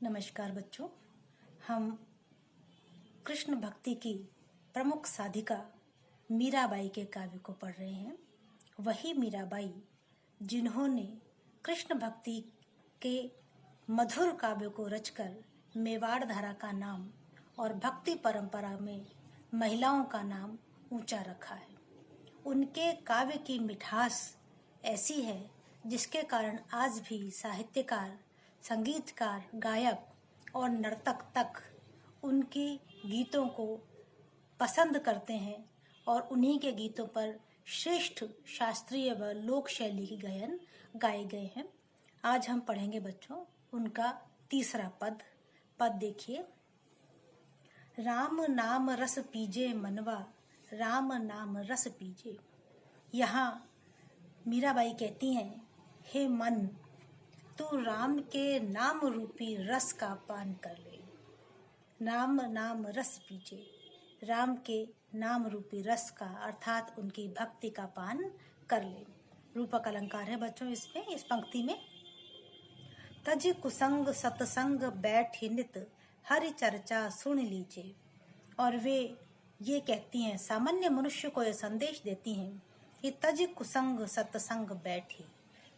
नमस्कार बच्चों। हम कृष्ण भक्ति की प्रमुख साधिका मीराबाई के काव्य को पढ़ रहे हैं। वही मीराबाई जिन्होंने कृष्ण भक्ति के मधुर काव्य को रचकर मेवाड़ धारा का नाम और भक्ति परंपरा में महिलाओं का नाम ऊंचा रखा है। उनके काव्य की मिठास ऐसी है जिसके कारण आज भी साहित्यकार, संगीतकार, गायक और नर्तक तक उनके गीतों को पसंद करते हैं और उन्हीं के गीतों पर श्रेष्ठ शास्त्रीय व लोक शैली के गायन गाए गए हैं। आज हम पढ़ेंगे बच्चों उनका तीसरा पद देखिए। राम नाम रस पीजे मनवा, राम नाम रस पीजे। यहाँ मीराबाई कहती हैं, हे मन, तू राम के नाम रूपी रस का पान कर ले। नाम नाम रस पीजे, राम के नाम रूपी रस का अर्थात उनकी भक्ति का पान कर ले। रूपक अलंकार है बच्चों इसमें, इस पंक्ति में। तज कुसंग सतसंग बैठि नित, हरि चर्चा सुन लीजिए। और वे ये कहती हैं, सामान्य मनुष्य को ये संदेश देती हैं कि तज कुसंग सतसंग बैठी,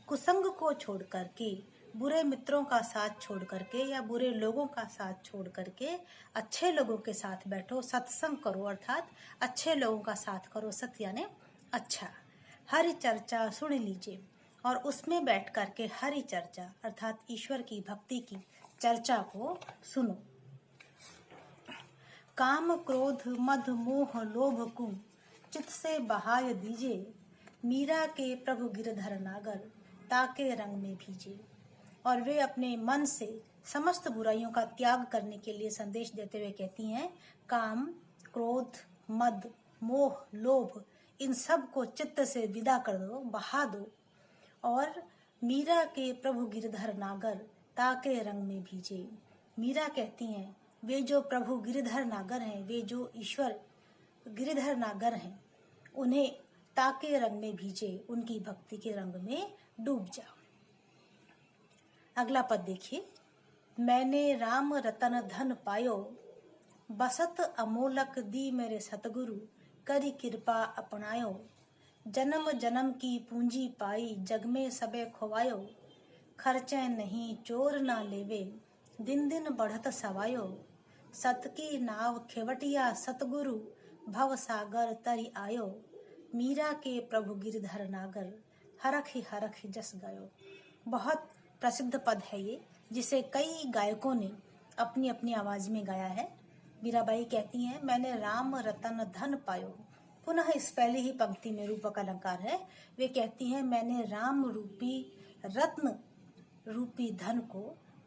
कुसंग को छोड़ करके, बुरे मित्रों का साथ छोड़ करके या बुरे लोगों का साथ छोड़ करके अच्छे लोगों के साथ बैठो, सत्संग करो अर्थात अच्छे लोगों का साथ करो। सत्य यानी अच्छा। हरि चर्चा सुन लीजिए, और उसमें बैठ करके हरि चर्चा अर्थात ईश्वर की भक्ति की चर्चा को सुनो। काम क्रोध मद मोह लोभ को चित्त से बहाय दीजिए, मीरा के प्रभु गिरधर नागर ताके रंग में भीजे। और वे अपने मन से समस्त बुराइयों का त्याग करने के लिए संदेश देते हुए कहती हैं, काम क्रोध मद मोह लोभ इन सब को चित्त से विदा कर दो, बहा दो, और मीरा के प्रभु गिरधर नागर ताके रंग में भीजे। मीरा कहती हैं, वे जो प्रभु गिरधर नागर हैं, वे जो ईश्वर गिरधर नागर हैं, उन्हें ताके रंग में भीजे, उनकी भक्ति के रंग में डूब जाओ। अगला पद देखिए। मैंने राम रतन धन पायो, बसत अमोलक दी मेरे सतगुरु, करी कृपा अपनायो। जन्म जन्म की पूंजी पाई, जग में सबे खोवायो। खर्चे नहीं चोर ना लेवे, दिन दिन बढ़त सवायो। सत की नाव खेवटिया सतगुरु, भव सागर तरी आयो। मीरा के प्रभु गिरधर नागर, हरख जस गायो। बहुत प्रसिद्ध पद है ये, जिसे कई गायकों ने अपनी अपनी आवाज में गाया है। मीराबाई कहती हैं, मैंने राम रतन धन पायो। पुनः इस पहले ही पंक्ति में रूपक अलंकार है। वे कहती हैं, मैंने राम रूपी रत्न रूपी धन को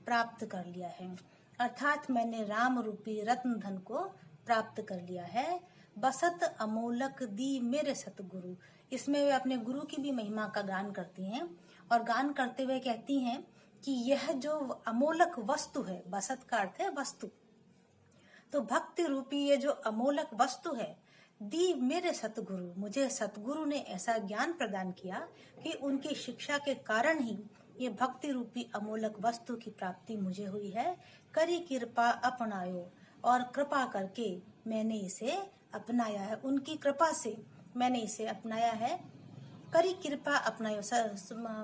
प्राप्त कर लिया है, अर्थात मैंने राम रूपी रत्न धन को प्राप्त कर लिया है। बसत अमोलक दी मेरे सतगुरु, इसमें वे अपने गुरु की भी महिमा का गान करती हैं और गान करते हुए कहती हैं कि यह जो अमोलक वस्तु है, बसत का अर्थ है वस्तु, तो भक्ति रूपी ये जो अमोलक वस्तु है, दी मेरे सतगुरु, मुझे सतगुरु ने ऐसा ज्ञान प्रदान किया कि उनकी शिक्षा के कारण ही ये भक्ति रूपी अमोलक वस्तु की प्राप्ति मुझे हुई है। करी कृपा अपनायो, और कृपा करके मैंने इसे अपनाया है, उनकी कृपा से मैंने इसे अपनाया है। करी कृपा अपनायो,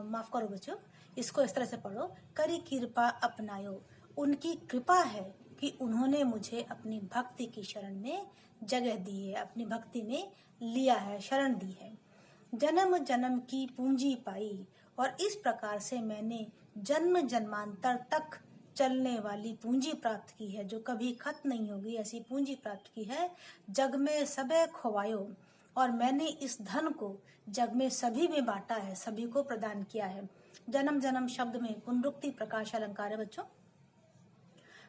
माफ करो बच्चों, इसको इस तरह से पढ़ो, करी कृपा अपनायो। उनकी कृपा है कि उन्होंने मुझे अपनी भक्ति की शरण में जगह दी है, अपनी भक्ति में लिया है, शरण दी है। जन्म जन्म की पूंजी पाई, और इस प्रकार से मैंने जन्म जन्मांतर तक चलने वाली पूंजी प्राप्त की है, जो कभी खत्म नहीं होगी, ऐसी पूंजी प्राप्त की है। जग में सबे खोवायो, और मैंने इस धन को जग में सभी में बांटा है, सभी को प्रदान किया है। जन्म जन्म शब्द में पुनरुक्ति प्रकाश अलंकार है बच्चों।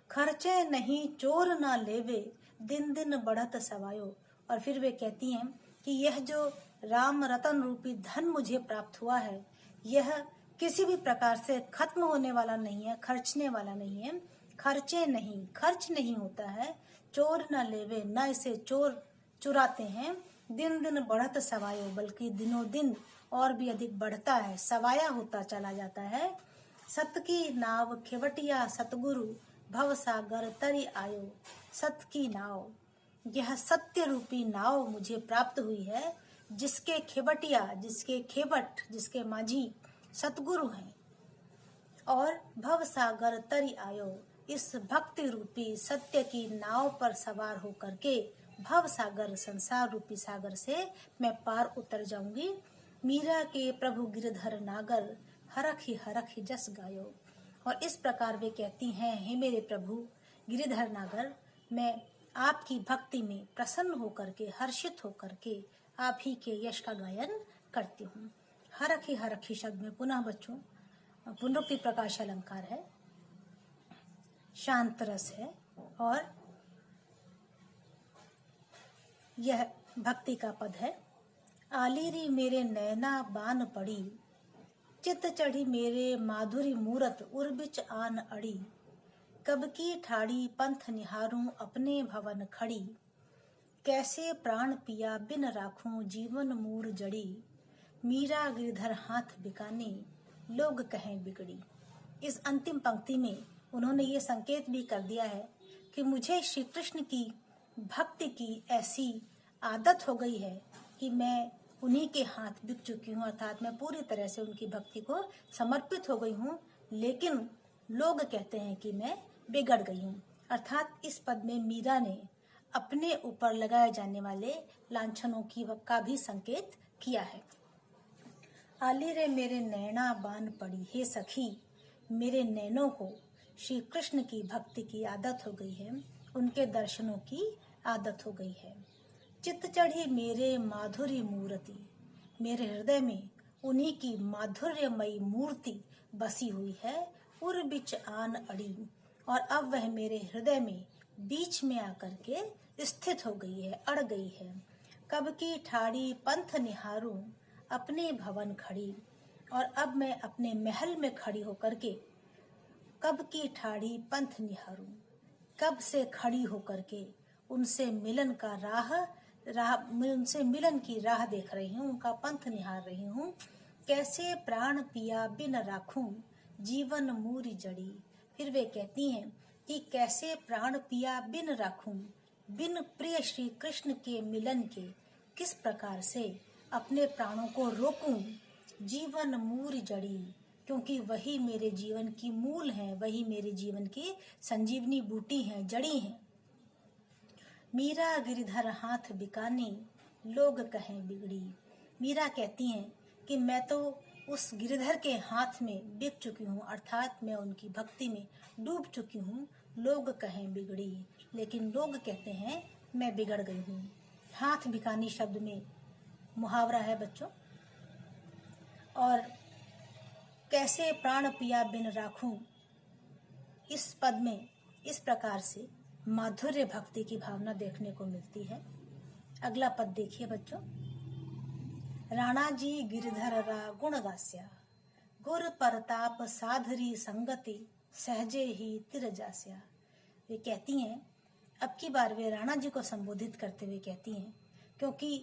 खर्चे नहीं चोर ना लेवे, दिन दिन बढ़त सवायो। और फिर वे कहती हैं कि यह जो राम रतन रूपी धन मुझे प्राप्त हुआ है, यह किसी भी प्रकार से खत्म होने वाला नहीं है, खर्चने वाला नहीं है। खर्चे नहीं, खर्च नहीं होता है। चोर न लेवे, न इसे चोर चुराते हैं। दिन दिन बढ़त सवायो, बल्कि दिनों दिन और भी अधिक बढ़ता है, सवाया होता चला जाता है। सत की नाव खेवटिया सतगुरु, भव सागर तरी आयो सत की नाव। यह सत्य रूपी नाव मुझे प्राप्त हुई है, जिसके खेवटिया, जिसके खेवट, जिसके माझी सतगुरु हैं। और भव सागर तरी आयो, इस भक्ति रूपी सत्य की नाव पर सवार होकर के भव सागर, संसार रूपी सागर से मैं पार उतर जाऊंगी। मीरा के प्रभु गिरधर नागर, हरख ही जस गायो। और इस प्रकार वे कहती हैं, हे मेरे प्रभु गिरिधर नागर, मैं आपकी भक्ति में प्रसन्न होकर के, हर्षित होकर के आप ही के यश का गायन करती हूँ। हरख ही शब्द में पुनः बच्चों पुनरुक्ति प्रकाश अलंकार है, शांत रस है और यह भक्ति का पद है। आलीरी मेरे नैना बान पड़ी, चित चढ़ी मेरे माधुरी मूरत उर्बिच आन अड़ी। कब की ठाड़ी पंथ निहारूं अपने भवन खड़ी, कैसे प्राण पिया बिन राखूं जीवन मूर जड़ी। मीरा गिरधर हाथ बिकाने लोग कहें बिगड़ी। इस अंतिम पंक्ति में उन्होंने ये संकेत भी कर दिया है कि मुझे श्री कृष्ण की भक्ति की ऐसी आदत हो गई है कि मैं उन्हीं के हाथ बिक चुकी हूँ, अर्थात मैं पूरी तरह से उनकी भक्ति को समर्पित हो गई हूँ, लेकिन लोग कहते हैं कि मैं बिगड़ गई हूँ। अर्थात इस पद में मीरा ने अपने ऊपर लगाए जाने वाले लांछनों का भी संकेत किया है। आली रे मेरे नैना बान पड़ी, हे सखी मेरे नैनों को श्री कृष्ण की भक्ति की आदत हो गई है, उनके दर्शनों की आदत हो गई है। चित्त चढ़ी मेरे माधुरी मूर्ति, मेरे हृदय में उन्हीं की माधुर्यमयी मूर्ति बसी हुई है। उर बिच आन अड़ी, और अब वह मेरे हृदय में बीच में आकर के स्थित हो गई है, अड़ गई है। कब की ठाड़ी पंथ निहारूं अपने भवन खड़ी, और अब मैं अपने महल में खड़ी होकर के कब की ठाड़ी पंथ निहारूं, कब से खड़ी होकर के उनसे मिलन का उनसे मिलन की राह देख रही हूँ, उनका पंथ निहार रही हूँ। कैसे प्राण पिया बिन राखूं जीवन मूरी जड़ी। फिर वे कहती हैं कि कैसे प्राण पिया बिन राखूं, बिन प्रिय श्री कृष्ण के मिलन के किस प्रकार से अपने प्राणों को रोकूं। जीवन मूरी जड़ी, क्योंकि वही मेरे जीवन की मूल है, वही मेरे जीवन की संजीवनी बूटी है, जड़ी है। मीरा गिरधर हाथ बिकानी लोग कहें बिगड़ी। मीरा कहती हैं कि मैं तो उस गिरधर के हाथ में बिक चुकी हूँ, अर्थात मैं उनकी भक्ति में डूब चुकी हूँ। लोग कहें बिगड़ी, लेकिन लोग कहते हैं मैं बिगड़ गई हूँ। हाथ बिकानी शब्द में मुहावरा है बच्चों। और कैसे प्राण पिया बिन राखूं, इस पद में इस प्रकार से माधुर्य भक्ति की भावना देखने को मिलती है। अगला पद देखिए बच्चों। राणा जी गिरधर रा गुण गास्या, गुर परताप साधरी संगति सहजे ही तिर जास्या। वे कहती हैं, अब की बार वे राणा जी को संबोधित करते हुए कहती हैं, क्योंकि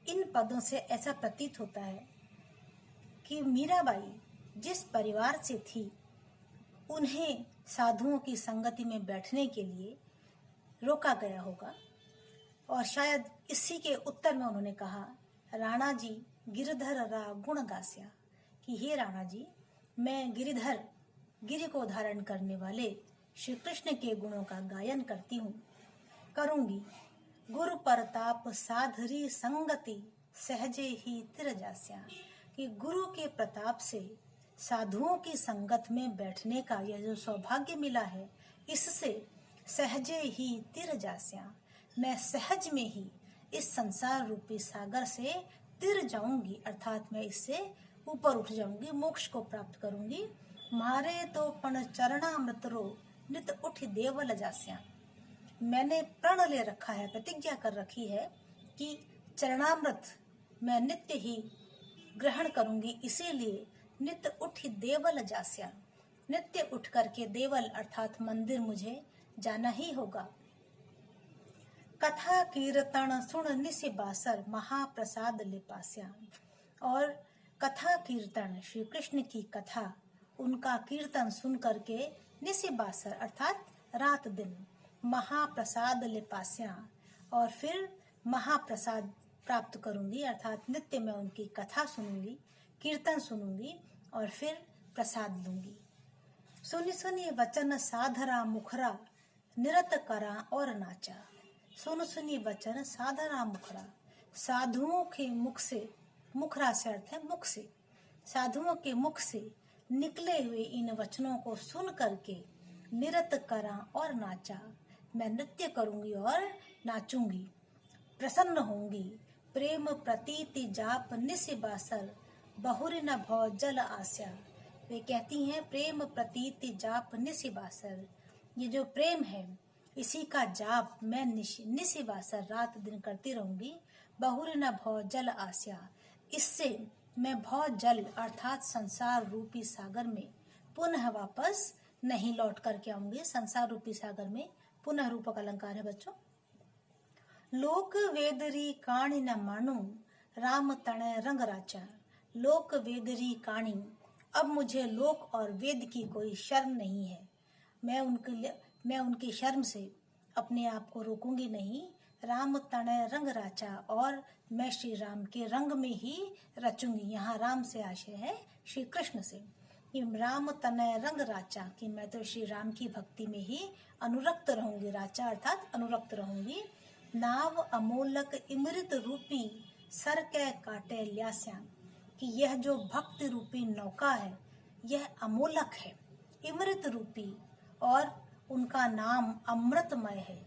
इन पदों से ऐसा प्रतीत होता है कि मीराबाई जिस परिवार से थी, उन्हें साधुओं की संगति में बैठने के लिए रोका गया होगा, और शायद इसी के उत्तर में उन्होंने कहा, राणा जी गिरधर रा गुण गास्या, कि हे राणा जी, मैं गिरिधर, गिरि को धारण करने वाले श्री कृष्ण के गुणों का गायन करती हूँ, करूंगी। गुरु परताप साधरी संगति सहजे ही तिर जास्या, कि गुरु के प्रताप से साधुओं की संगत में बैठने का यह जो सौभाग्य मिला है, इससे सहजे ही तिर जास्या, मैं सहज में ही इस संसार रूपी सागर से तिर जाऊंगी, अर्थात मैं इससे ऊपर उठ जाऊंगी, मोक्ष को प्राप्त करूंगी। मारे तो पण चरणामृत रो नित उठ देवल जास्या, मैंने प्रण ले रखा है, प्रतिज्ञा कर रखी है कि चरणामृत मैं नित्य ही ग्रहण करूंगी, इसीलिए नित्य उठ देवल जास्या, नित्य उठ करके देवल अर्थात मंदिर मुझे जाना ही होगा। कथा कीर्तन सुन निसि बासर महाप्रसाद लिपास्या, और कथा कीर्तन श्री कृष्ण की कथा, उनका कीर्तन सुन करके निशिबासर अर्थात रात दिन, महाप्रसाद लिपास्या, और फिर महाप्रसाद प्राप्त करूंगी अर्थात नित्य मैं उनकी कथा सुनूंगी, कीर्तन सुनूंगी और फिर प्रसाद लूंगी। सुनी सुनी वचन साधरा मुखरा, निरत करा और नाचा। सुन सुनी वचन साधरा मुखरा, साधुओं के मुख से, मुखरा से अर्थ है मुख से, साधुओं के मुख से निकले हुए इन वचनों को सुन करके निरत करा और नाचा। मैं नृत्य करूंगी और नाचूंगी, प्रसन्न होंगी। प्रेम प्रतीति जाप निशिबासर, बहुरी न भव जल आस्या। वे कहती हैं प्रेम प्रतीति जाप निशिबासर, ये जो प्रेम है इसी का जाप मैं निशिबासर रात दिन करती रहूंगी। बहुरी न भव जल आस्या, इससे मैं भव जल अर्थात संसार रूपी सागर में पुनः वापस नहीं लौट करके आऊंगी। संसार रूपी सागर में पुनः रूपक अलंकार है बच्चों। लोक वेदरी काणी न मानू, राम तणय रंग राचा। लोक वेदरी काणी, अब मुझे लोक और वेद की कोई शर्म नहीं है। मैं उनकी शर्म से अपने आप को रोकूंगी नहीं। राम तणय रंग राचा, और मैं श्री राम के रंग में ही रचूंगी। यहाँ राम से आशय है श्री कृष्ण से। राम तनय रंग राचा, कि मैं तो श्री राम की भक्ति में ही अनुरक्त रहूंगी। राचा अर्थात अनुरक्त रहूंगी। नाव अमोलक इमृत रूपी, सर कै काटे ल्यास्या, कि यह जो भक्ति रूपी नौका है यह अमोलक है, इमृत रूपी, और उनका नाम अमृतमय है।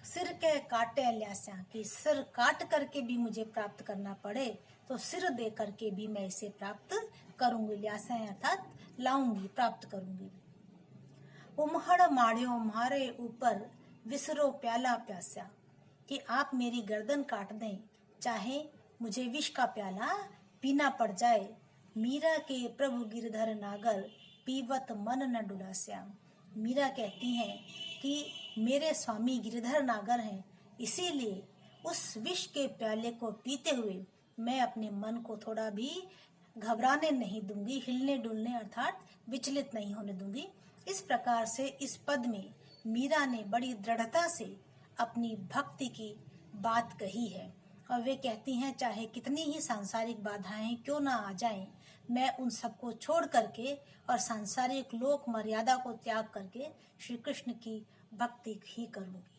सिर के काटे ल्यास्या, कि सिर काट करके भी मुझे प्राप्त करना पड़े तो सिर दे करके भी मैं इसे प्राप्त करूंगी। ल्यास्या अर्थात लाऊंगी, प्राप्त करूंगी। उमहड़ माड़ियो मारे ऊपर, विसरो प्याला प्यास्या, कि आप मेरी गर्दन काट दें, चाहे मुझे विष का प्याला पीना पड़ जाए। मीरा के प्रभु गिरधर नागर, पीवत मन न डुलास्या। मीरा कहती हैं कि मेरे स्वामी गिरधर नागर हैं, इसीलिए उस विष के प्याले को पीते हुए मैं अपने मन को थोड़ा भी घबराने नहीं दूंगी, हिलने डुलने अर्थात विचलित नहीं होने दूंगी। इस प्रकार से इस पद में मीरा ने बड़ी दृढ़ता से अपनी भक्ति की बात कही है, और वे कहती हैं चाहे कितनी ही सांसारिक बाधाएं क्यों ना आ जाएं, मैं उन सबको छोड़ करके और सांसारिक लोक मर्यादा को त्याग करके श्री कृष्ण की भक्ति ही करूंगी।